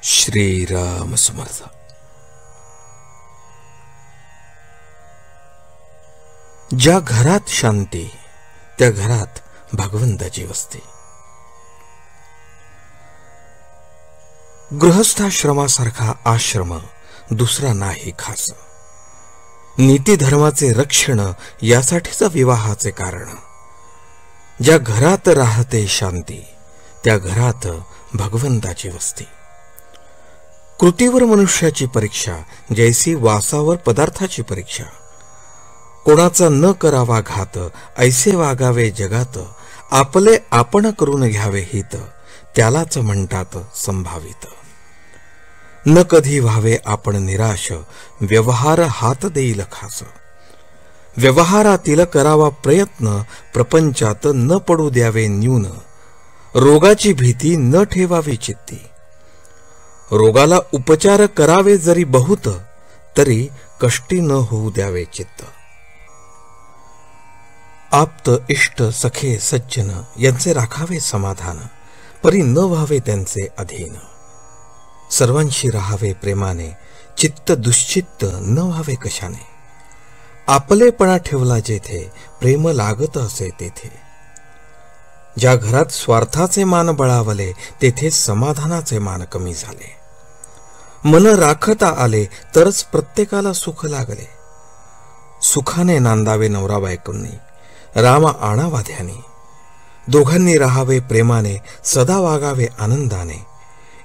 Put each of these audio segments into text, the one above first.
श्रीराम समर्थ. ज्या घरात शांती त्या घरात भगवंताची वस्ती. गृहस्थाश्रमासारखा आश्रम दुसरा नाही खास. नीती धर्माचे रक्षण यासाठीच विवाहाचे कारण. ज्या घरात राहते शांती त्या घरात भगवंताची वस्ती. कृतीवर मनुष्याची परीक्षा जैसी वासावर पदार्थाची परीक्षा. कोणाचा न करावा घात ऐसे वागावे जगात. आपले आपण करून घ्यावे हित त्यालाच म्हणतात संभावित. न कधी व्हावे आपण निराश व्यवहार हात देईल खास. व्यवहारातील करावा प्रयत्न प्रपंचात न पडू द्यावे न्यून. रोगाची भीती न ठेवावी चित्ती. रोगाला उपचार करावे जरी बहुत तरी कष्टी न होऊ द्यावे चित्त. आप्त इष्ट सखे सज्जन यांचे राखावे समाधान परी न व्हावे त्यांचे अधीन. सर्वांशी राहावे प्रेमाने चित्त दुश्चित्त न व्हावे कशाने. आपलेपणा ठेवला जेथे प्रेम लागत असे तेथे. ज्या घरात स्वार्थाचे मान बळावले तेथे समाधानाचे मान कमी झाले. मन राखता आले तरच प्रत्येकाला सुख लागले. सुखाने नांदावे नवरा बायकोंनी राम आणावा ध्यानी. दोघांनी राहावे प्रेमाने सदा वागावे आनंदाने.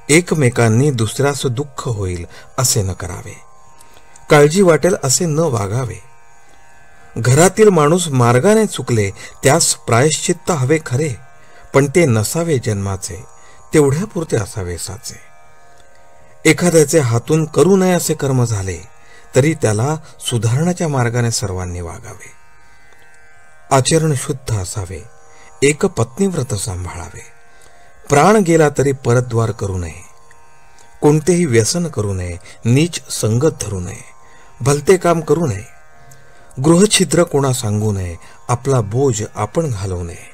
एकमेकांनी दुसऱ्यास दुःख होईल असे न करावे. काळजी वाटेल असे न वागावे. घरातील माणूस मार्गाने चुकले त्यास प्रायश्चित्त हवे खरे पण ते नसावे जन्माचे तेवढ्यापुरते असावे साचे. एखाद्याचे हातून करू नये असे कर्म झाले तरी त्याला सुधारण्याच्या मार्गाने सर्वांनी वागावे. आचरण शुद्ध असावे. एक पत्नीव्रत सांभाळावे. प्राण गेला तरी परद्वार करू नये. कोणतेही व्यसन करू नये. नीच संगत धरू नये. भलते काम करू नये. गृहछिद्र कोणा सांगू नये. आपला बोज आपण घालवू नये.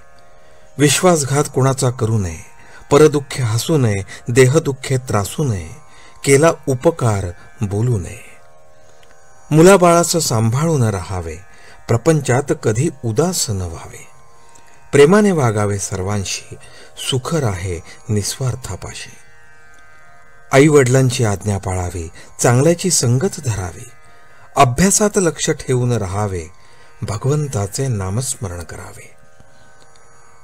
विश्वासघात कोणाचा करू नये. परदुःखे हसू नये. देहदुःखे त्रासू नये. केला उपकार बोलू नये. मुलाबाळास सांभाळून राहावे. प्रपंचात कधी उदास न व्हावे. प्रेमाने वागावे सर्वांशी. सुख राहे निस्वार्थापाशी. आई वडिलांची आज्ञा पाळावी. चांगल्याची संगत धरावी. अभ्यासात लक्ष ठेवून राहावे. भगवंताचे नामस्मरण करावे.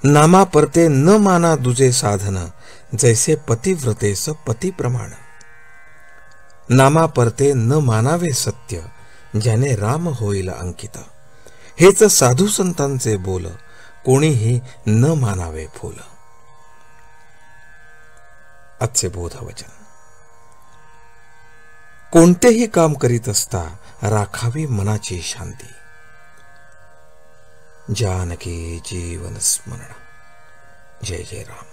नामा परते न माना दुजे साधन जैसे पतिव्रतेस पती प्रमाण. नामा परते न मानावे सत्य ज्याने राम होईल अंकित. हेच साधू संतांचे बोल कोणीही न मानावे फूल. आजचे बोधवचन. कोणतेही काम करीत असता राखावी मनाची शांती. जानकी जीवन स्मरण. जय जय राम.